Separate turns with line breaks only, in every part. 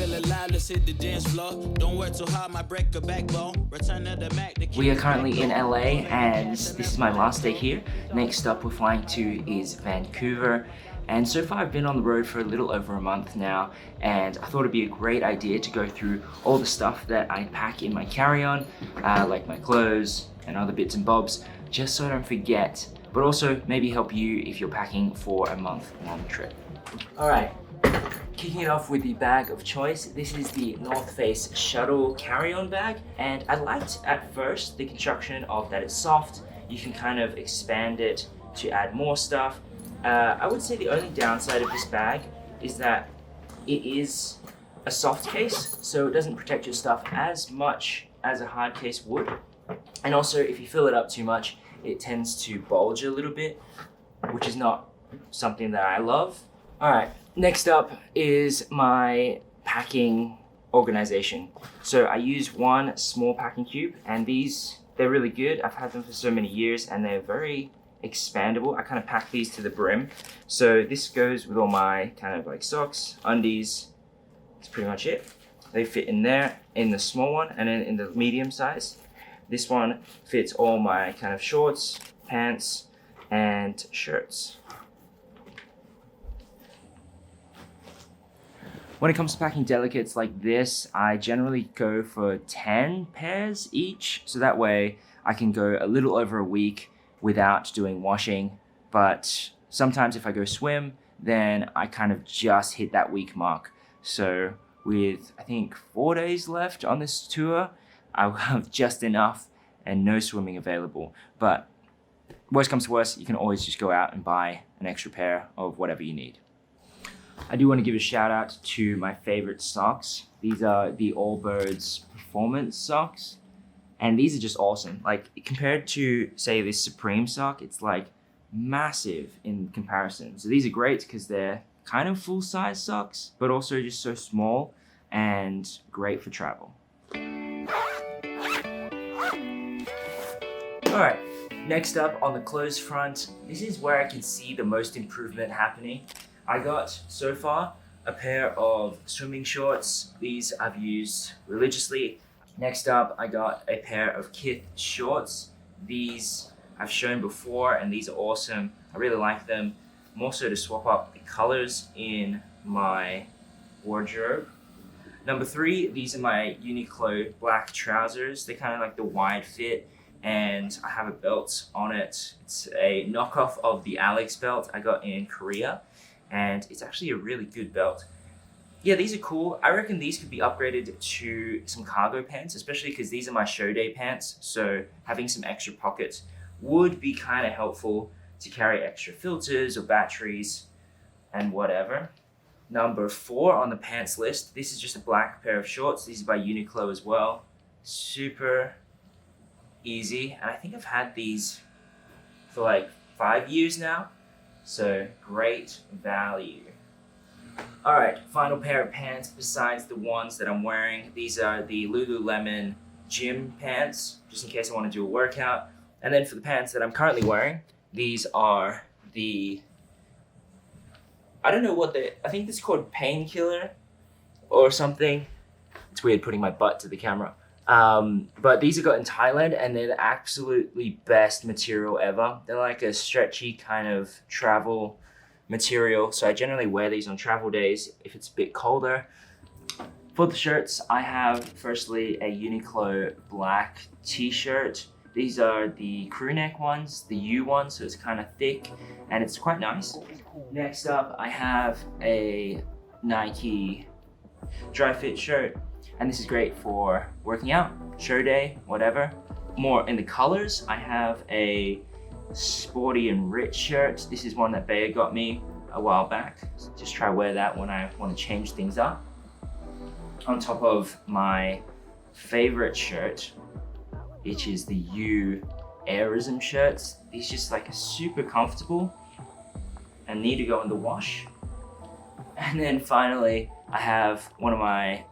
We are currently in LA and this is my last day here. Next up we're flying to is Vancouver. And so far I've been on the road for a little over a month now, and I thought it'd be a great idea to go through all the stuff that I pack in my carry-on, like my clothes and other bits and bobs, just so I don't forget, but also maybe help you if you're packing for a month-long trip. All right, kicking it off with the bag of choice. This is the North Face Shuttle carry-on bag, and I liked at first the construction of that it's soft. You can kind of expand it to add more stuff. I would say the only downside of this bag is that it is a soft case, so it doesn't protect your stuff as much as a hard case would. And also, if you fill it up too much, it tends to bulge a little bit, which is not something that I love. All right, next up is my packing organization. So I use one small packing cube, and they're really good. I've had them for so many years, and they're very expandable. I kind of pack these to the brim. So this goes with all my kind of like socks, undies. That's pretty much it. They fit in there in the small one, and then in the medium size. This one fits all my kind of shorts, pants, and shirts. When it comes to packing delicates like this, I generally go for 10 pairs each. So that way I can go a little over a week without doing washing. But sometimes if I go swim, then I kind of just hit that week mark. So with, I think, 4 days left on this tour, I will have just enough and no swimming available. But worst comes to worst, you can always just go out and buy an extra pair of whatever you need. I do want to give a shout out to my favorite socks. These are the Allbirds Performance socks. And these are just awesome. Like, compared to, say, this Supreme sock, it's like massive in comparison. So these are great because they're kind of full-size socks, but also just so small and great for travel. All right, next up on the clothes front, this is where I can see the most improvement happening. I got, so far, a pair of swimming shorts. These I've used religiously. Next up, I got a pair of Kit shorts. These I've shown before, and these are awesome. I really like them. More so to swap up the colors in my wardrobe. Number 3, these are my Uniqlo black trousers. They're kind of like the wide fit, and I have a belt on it. It's a knockoff of the Alex belt I got in Korea, and it's actually a really good belt. Yeah, these are cool. I reckon these could be upgraded to some cargo pants, especially because these are my show day pants. So having some extra pockets would be kind of helpful to carry extra filters or batteries and whatever. Number 4 on the pants list, this is just a black pair of shorts. These are by Uniqlo as well. Super easy. And I think I've had these for like 5 years now. So great value. All right, final pair of pants besides the ones that I'm wearing. These are the Lululemon gym pants, just in case I want to do a workout. And then for the pants that I'm currently wearing, these are the, I don't know what I think this is called Painkiller or something. It's weird putting my butt to the camera. But these I got in Thailand, and they're the absolutely best material ever. They're like a stretchy kind of travel material, so I generally wear these on travel days if it's a bit colder. For the shirts, I have firstly a Uniqlo black t-shirt. These are the crew neck ones, the U ones, so it's kind of thick and it's quite nice. Next up, I have a Nike dry fit shirt, and this is great for working out, show day, whatever. More in the colors, I have a sporty and rich shirt. This is one that Bea got me a while back. Just try to wear that when I want to change things up. On top of my favorite shirt, which is the U Airism shirts. These just like are super comfortable and need to go in the wash. And then finally, I have one of my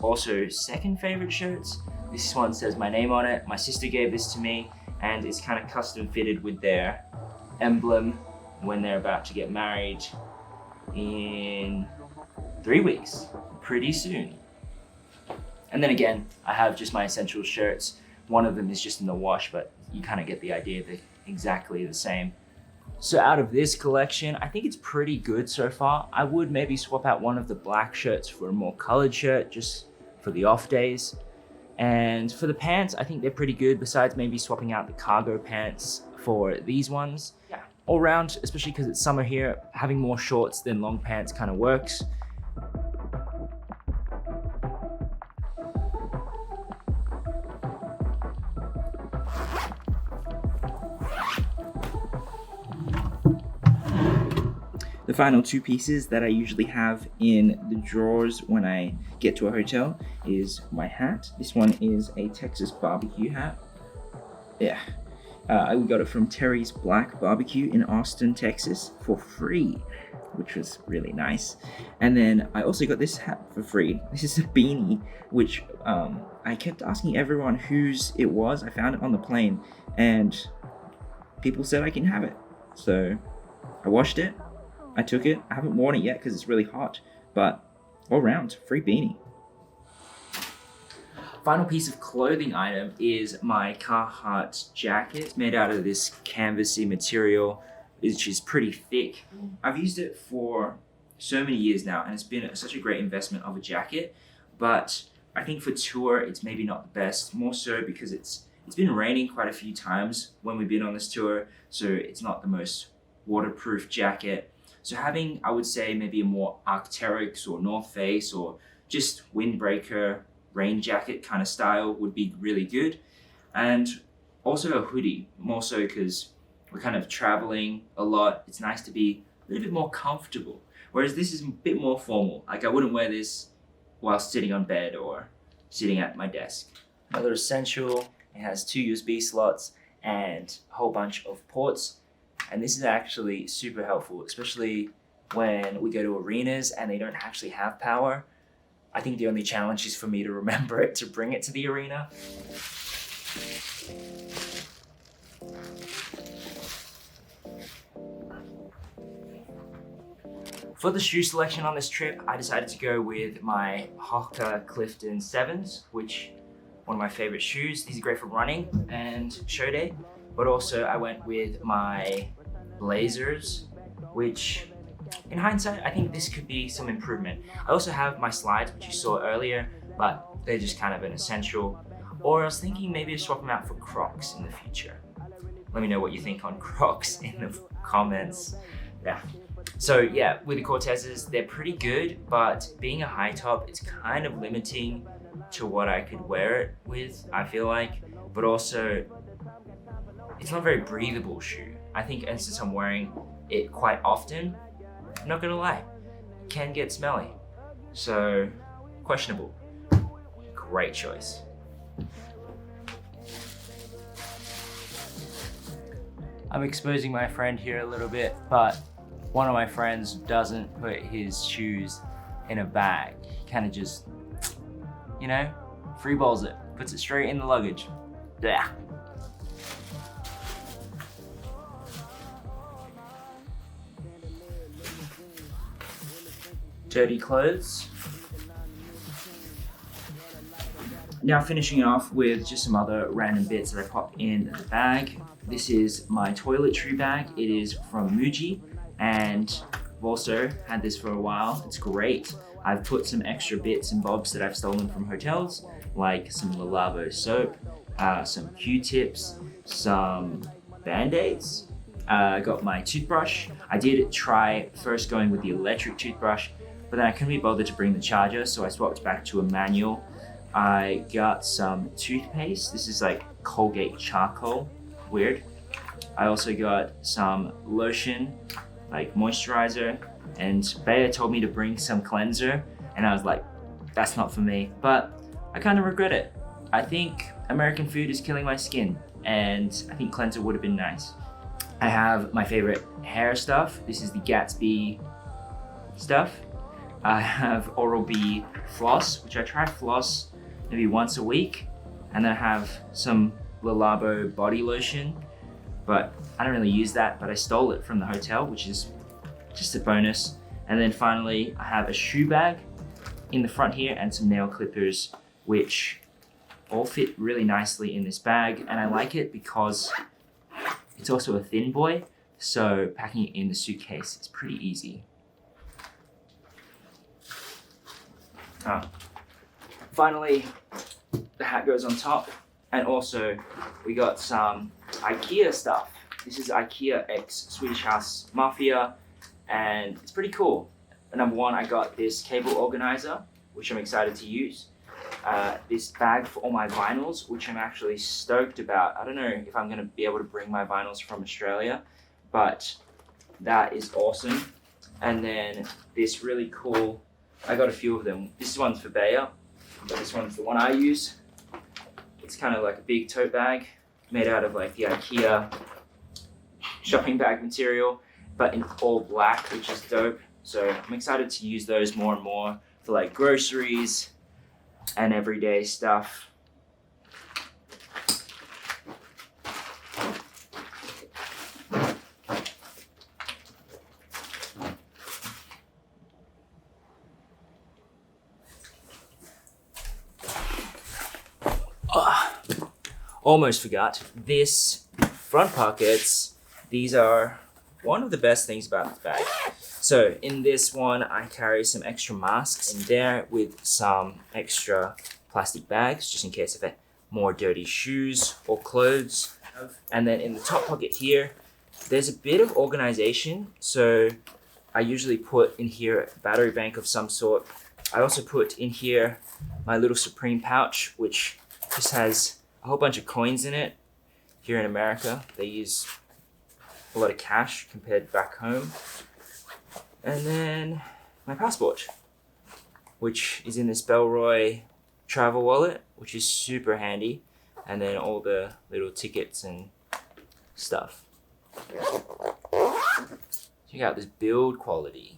also second favorite shirts. This one says my name on it. My sister gave this to me, and it's kind of custom fitted with their emblem when they're about to get married in 3 weeks, pretty soon. And then again, I have just my essential shirts. One of them is just in the wash, but you kind of get the idea. They're exactly the same. So out of this collection, I think it's pretty good so far. I would maybe swap out one of the black shirts for a more colored shirt, just for the off days. And for the pants, I think they're pretty good, besides maybe swapping out the cargo pants for these ones. Yeah, all around, especially because it's summer here, having more shorts than long pants kind of works. The final two pieces that I usually have in the drawers when I get to a hotel is my hat. This one is a Texas barbecue hat. Yeah, we got it from Terry's Black Barbecue in Austin, Texas for free, which was really nice. And then I also got this hat for free. This is a beanie, which I kept asking everyone whose it was. I found it on the plane and people said I can have it. So I washed it. I took it. I haven't worn it yet because it's really hot, but all around, free beanie. Final piece of clothing item is my Carhartt jacket. It's made out of this canvasy material, which is pretty thick. I've used it for so many years now, and it's been such a great investment of a jacket, but I think for tour, it's maybe not the best, more so because it's been raining quite a few times when we've been on this tour, so it's not the most waterproof jacket. So having, I would say, maybe a more Arc'teryx or North Face or just windbreaker, rain jacket kind of style would be really good. And also a hoodie, more so because we're kind of traveling a lot. It's nice to be a little bit more comfortable. Whereas this is a bit more formal. Like I wouldn't wear this while sitting on bed or sitting at my desk. Another essential, it has 2 USB slots and a whole bunch of ports. And this is actually super helpful, especially when we go to arenas and they don't actually have power. I think the only challenge is for me to remember it to bring it to the arena. For the shoe selection on this trip, I decided to go with my Hoka Clifton 7s, which one of my favorite shoes. These are great for running and show day. But also I went with my Blazers, which in hindsight, I think this could be some improvement. I also have my slides, which you saw earlier, but they're just kind of an essential. Or I was thinking maybe swap them out for Crocs in the future. Let me know what you think on Crocs in the comments. Yeah. So yeah, with the Cortezes, they're pretty good, but being a high top, it's kind of limiting to what I could wear it with, I feel like. But also, it's not a very breathable shoe. I think, and since I'm wearing it quite often, I'm not gonna lie, it can get smelly. So, questionable. Great choice. I'm exposing my friend here a little bit, but one of my friends doesn't put his shoes in a bag. He kind of just, you know, free balls it, puts it straight in the luggage. Yeah. Dirty clothes. Now finishing off with just some other random bits that I popped in the bag. This is my toiletry bag. It is from Muji, and I've also had this for a while. It's great. I've put some extra bits and bobs that I've stolen from hotels, like some Le Labo soap, some Q-tips, some Band-Aids. I got my toothbrush. I did try first going with the electric toothbrush, but then I couldn't be bothered to bring the charger, so I swapped back to a manual. I got some toothpaste. This is like Colgate charcoal, weird. I also got some lotion, like moisturizer, and Bea told me to bring some cleanser, and I was like, that's not for me, but I kind of regret it. I think American food is killing my skin, and I think cleanser would have been nice. I have my favorite hair stuff. This is the Gatsby stuff. I have Oral-B floss, which I try floss maybe once a week. And then I have some Le Labo body lotion, but I don't really use that, but I stole it from the hotel, which is just a bonus. And then finally, I have a shoe bag in the front here and some nail clippers which all fit really nicely in this bag. And I like it because it's also a thin boy, so packing it in the suitcase is pretty easy. Finally, the hat goes on top, and also we got some IKEA stuff. This is IKEA X Swedish House Mafia, and it's pretty cool. Number one, I got this cable organizer, which I'm excited to use. This bag for all my vinyls, which I'm actually stoked about. I don't know if I'm gonna be able to bring my vinyls from Australia, but that is awesome. And then this really cool, I got a few of them. This one's for Bayer, but this one's the one I use. It's kind of like a big tote bag made out of like the IKEA shopping bag material, but in all black, which is dope. So I'm excited to use those more and more for like groceries and everyday stuff. Almost forgot, this front pockets, these are one of the best things about this bag. So in this one, I carry some extra masks in there with some extra plastic bags, just in case of more dirty shoes or clothes. And then in the top pocket here, there's a bit of organization. So I usually put in here a battery bank of some sort. I also put in here my little Supreme pouch, which just has a whole bunch of coins in it. Here in America, they use a lot of cash compared back home. And then my passport, which is in this Bellroy travel wallet, which is super handy. And then all the little tickets and stuff. Check out this build quality.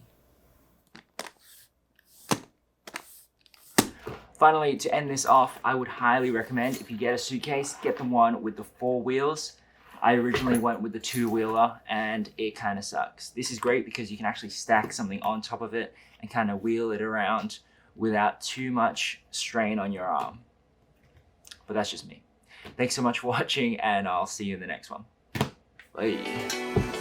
Finally, to end this off, I would highly recommend, if you get a suitcase, get the one with the 4 wheels. I originally went with the 2-wheeler and it kind of sucks. This is great because you can actually stack something on top of it and kind of wheel it around without too much strain on your arm. But that's just me. Thanks so much for watching, and I'll see you in the next one. Bye.